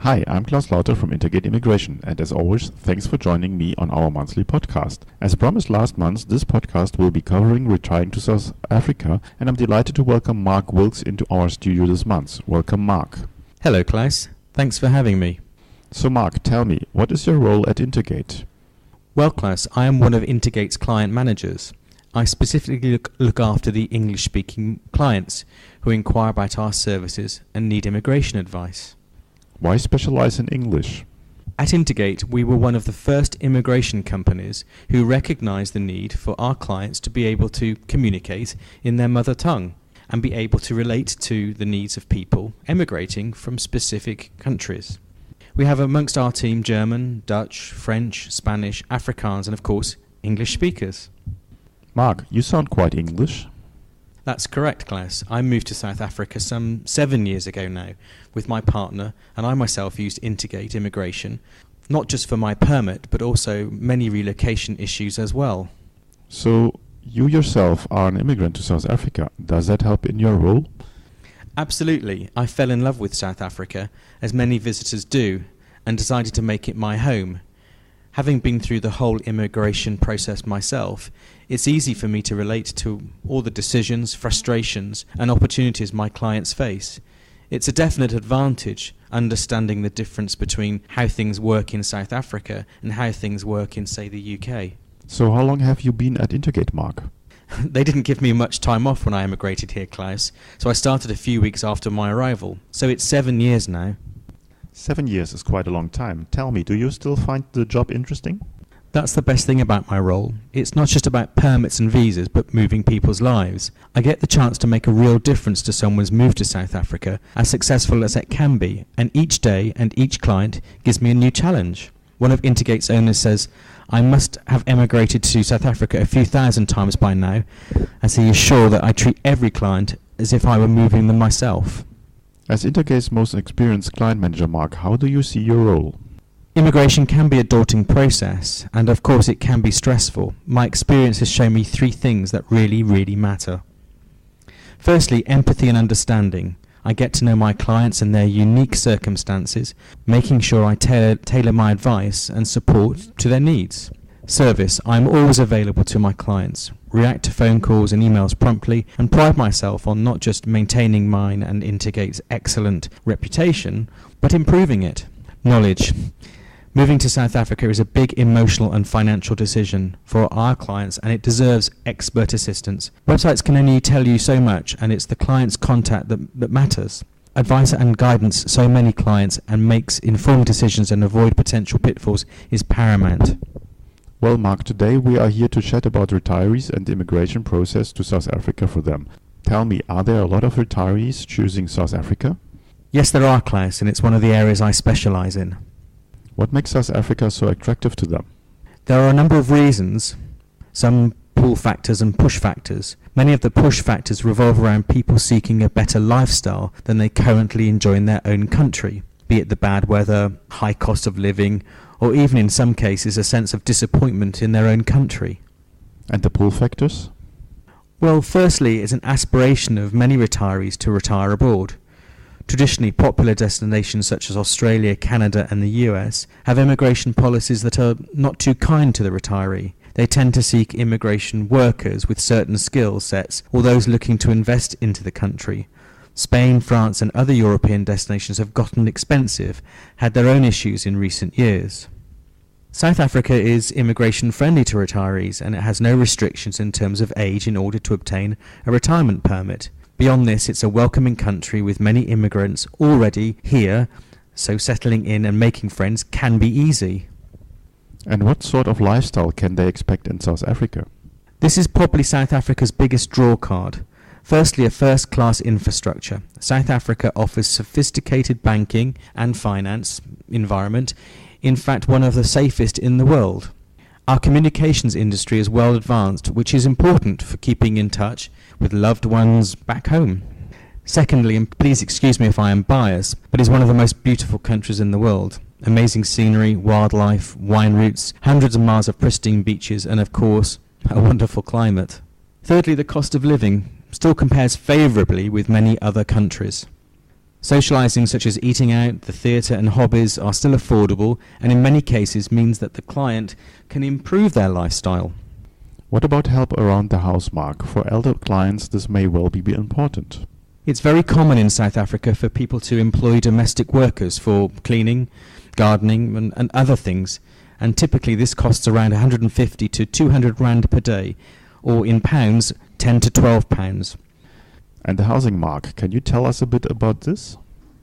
Hi, I'm Klaus Lauter from Intergate Immigration, and as always, thanks for joining me on our monthly podcast. As promised last month, this podcast will be covering retiring to South Africa, and I'm delighted to welcome Mark Wilkes into our studio this month. Welcome, Mark. Hello, Klaus. Thanks for having me. So, Mark, tell me, what is your role at Intergate? Well, Klaus, I am one of Intergate's client managers. I specifically look after the English-speaking clients who inquire about our services and need immigration advice. Why specialize in English? At Intergate, we were one of the first immigration companies who recognised the need for our clients to be able to communicate in their mother tongue and be able to relate to the needs of people emigrating from specific countries. We have amongst our team German, Dutch, French, Spanish, Afrikaans and of course English speakers. Mark, you sound quite English. That's correct, Klaus. I moved to South Africa some 7 years ago now with my partner, and I myself used Intergate Immigration, not just for my permit, but also many relocation issues as well. So, you yourself are an immigrant to South Africa. Does that help in your role? Absolutely. I fell in love with South Africa, as many visitors do, and decided to make it my home. Having been through the whole immigration process myself, it's easy for me to relate to all the decisions, frustrations and opportunities my clients face. It's a definite advantage understanding the difference between how things work in South Africa and how things work in, say, the UK. So how long have you been at Intergate, Mark? They didn't give me much time off when I emigrated here, Klaus, so I started a few weeks after my arrival. So it's 7 years now. 7 years is quite a long time. Tell me, do you still find the job interesting? That's the best thing about my role. It's not just about permits and visas, but moving people's lives. I get the chance to make a real difference to someone's move to South Africa, as successful as it can be, and each day and each client gives me a new challenge. One of Intergate's owners says, I must have emigrated to South Africa a few thousand times by now, as he is sure that I treat every client as if I were moving them myself. As Intergate's most experienced client manager, Mark, how do you see your role? Immigration can be a daunting process, and of course it can be stressful. My experience has shown me 3 things that really matter. Firstly, empathy and understanding. I get to know my clients and their unique circumstances, making sure I tailor my advice and support to their needs. Service. I am always available to my clients, react to phone calls and emails promptly, and pride myself on not just maintaining mine and Intergate's excellent reputation, but improving it. Knowledge. Moving to South Africa is a big emotional and financial decision for our clients, and it deserves expert assistance. Websites can only tell you so much, and it's the client's contact that matters. Advice and guidance so many clients and makes informed decisions and avoid potential pitfalls is paramount. Well, Mark, today we are here to chat about retirees and the immigration process to South Africa for them. Tell me, are there a lot of retirees choosing South Africa? Yes, there are, Klaus, and it's one of the areas I specialise in. What makes South Africa so attractive to them? There are a number of reasons, some pull factors and push factors. Many of the push factors revolve around people seeking a better lifestyle than they currently enjoy in their own country, be it the bad weather, high cost of living, or even in some cases a sense of disappointment in their own country. And the pull factors? Well, firstly, it's an aspiration of many retirees to retire abroad. Traditionally, popular destinations such as Australia, Canada and the US have immigration policies that are not too kind to the retiree. They tend to seek immigration workers with certain skill sets or those looking to invest into the country. Spain, France and other European destinations have gotten expensive, had their own issues in recent years. South Africa is immigration friendly to retirees, and it has no restrictions in terms of age in order to obtain a retirement permit. Beyond this, it's a welcoming country with many immigrants already here, so settling in and making friends can be easy. And what sort of lifestyle can they expect in South Africa? This is probably South Africa's biggest draw card. Firstly, a first-class infrastructure. South Africa offers sophisticated banking and finance environment, in fact one of the safest in the world. Our communications industry is well advanced, which is important for keeping in touch with loved ones back home. Secondly, and please excuse me if I am biased, but it's one of the most beautiful countries in the world. Amazing scenery, wildlife, wine routes, hundreds of miles of pristine beaches, and of course, a wonderful climate. Thirdly, the cost of living still compares favourably with many other countries. Socialising such as eating out, the theatre and hobbies are still affordable and in many cases means that the client can improve their lifestyle. What about help around the house, Mark? For elder clients this may well be important. It's very common in South Africa for people to employ domestic workers for cleaning, gardening and other things, and typically this costs around 150 to 200 rand per day, or in pounds 10 to 12 pounds. And the housing, Mark, can you tell us a bit about this?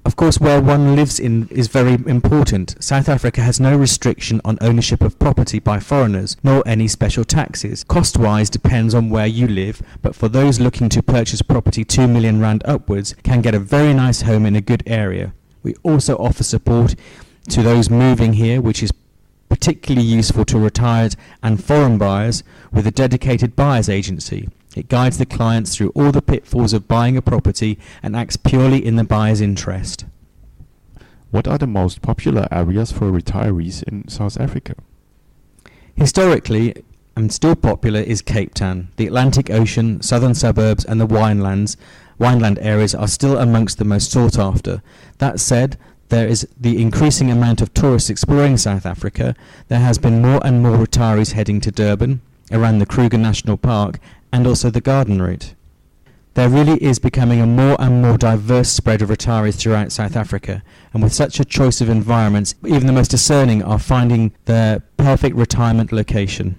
Of course, where one lives in is very important. South Africa has no restriction on ownership of property by foreigners, nor any special taxes. Cost-wise depends on where you live, but for those looking to purchase property 2 million rand upwards, can get a very nice home in a good area. We also offer support to those moving here, which is particularly useful to retired and foreign buyers with a dedicated buyers agency. It guides the clients through all the pitfalls of buying a property and acts purely in the buyer's interest. What are the most popular areas for retirees in South Africa? Historically, and still popular, is Cape Town. The Atlantic Ocean, southern suburbs and the wineland areas are still amongst the most sought after. That said, there is the increasing amount of tourists exploring South Africa. There has been more and more retirees heading to Durban, around the Kruger National Park, and also the Garden Route. There really is becoming a more and more diverse spread of retirees throughout South Africa, and with such a choice of environments, even the most discerning are finding their perfect retirement location.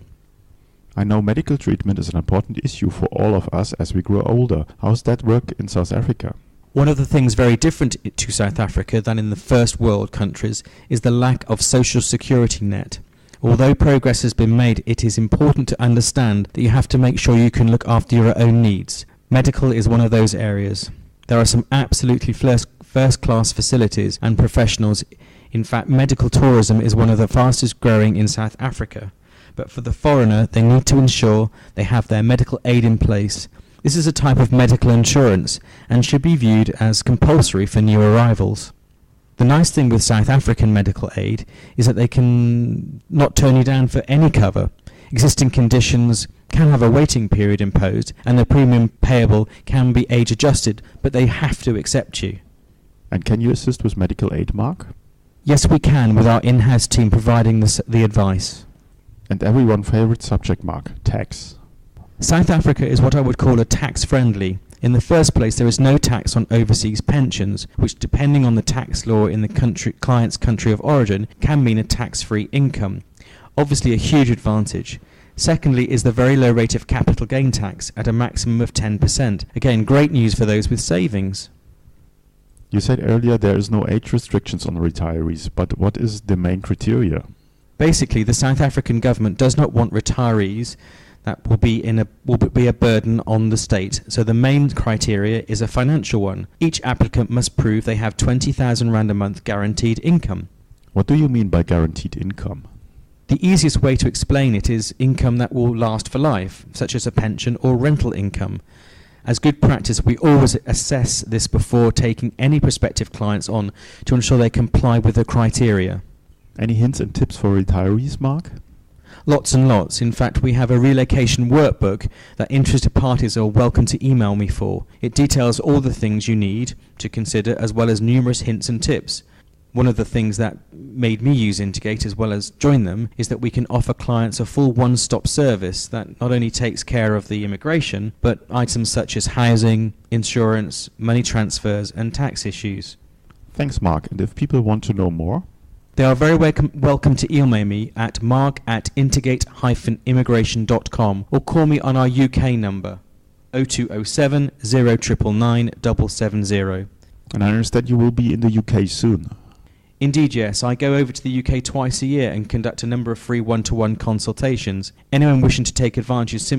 I know medical treatment is an important issue for all of us as we grow older. How does that work in South Africa? One of the things very different to South Africa than in the first world countries is the lack of social security net. Although progress has been made, it is important to understand that you have to make sure you can look after your own needs. Medical is one of those areas. There are some absolutely first-class facilities and professionals. In fact, medical tourism is one of the fastest growing in South Africa. But for the foreigner, they need to ensure they have their medical aid in place. This is a type of medical insurance and should be viewed as compulsory for new arrivals. The nice thing with South African medical aid is that they can not turn you down for any cover. Existing conditions can have a waiting period imposed and the premium payable can be age adjusted, but they have to accept you. And can you assist with medical aid, Mark? Yes, we can, with our in-house team providing the advice. And everyone's favorite subject, Mark, tax. South Africa is what I would call a tax-friendly. In the first place, there is no tax on overseas pensions, which depending on the tax law in the client's country of origin can mean a tax-free income. Obviously a huge advantage. Secondly is the very low rate of capital gain tax at a maximum of 10%. Again, great news for those with savings. You said earlier there is no age restrictions on retirees, but what is the main criteria? Basically, the South African government does not want retirees that will be a burden on the state. So the main criteria is a financial one. Each applicant must prove they have 20,000 rand a month guaranteed income. What do you mean by guaranteed income? The easiest way to explain it is income that will last for life, such as a pension or rental income. As good practice, we always assess this before taking any prospective clients on to ensure they comply with the criteria. Any hints and tips for retirees, Mark? Lots and lots. In fact, we have a relocation workbook that interested parties are welcome to email me for. It details all the things you need to consider as well as numerous hints and tips. One of the things that made me use Integate as well as join them is that we can offer clients a full one-stop service that not only takes care of the immigration, but items such as housing, insurance, money transfers and tax issues. Thanks, Mark. And if people want to know more? They are very welcome to email me at mark@integrate-immigration.com or call me on our UK number 0207 0999 770. And I understand you will be in the UK soon. Indeed, yes. I go over to the UK twice a year and conduct a number of free one-to-one consultations. Anyone wishing to take advantage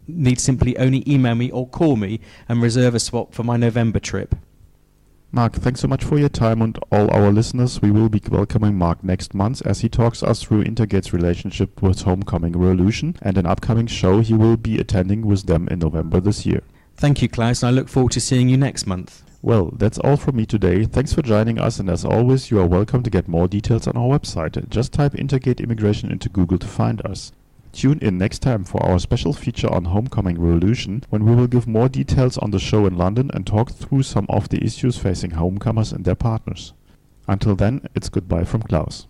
need simply only email me or call me and reserve a spot for my November trip. Mark, thanks so much for your time, and all our listeners. We will be welcoming Mark next month as he talks us through Intergate's relationship with Homecoming Revolution and an upcoming show he will be attending with them in November this year. Thank you, Klaus, and I look forward to seeing you next month. Well, that's all from me today. Thanks for joining us, and as always, you are welcome to get more details on our website. Just type Intergate Immigration into Google to find us. Tune in next time for our special feature on Homecoming Revolution, when we will give more details on the show in London and talk through some of the issues facing homecomers and their partners. Until then, it's goodbye from Klaus.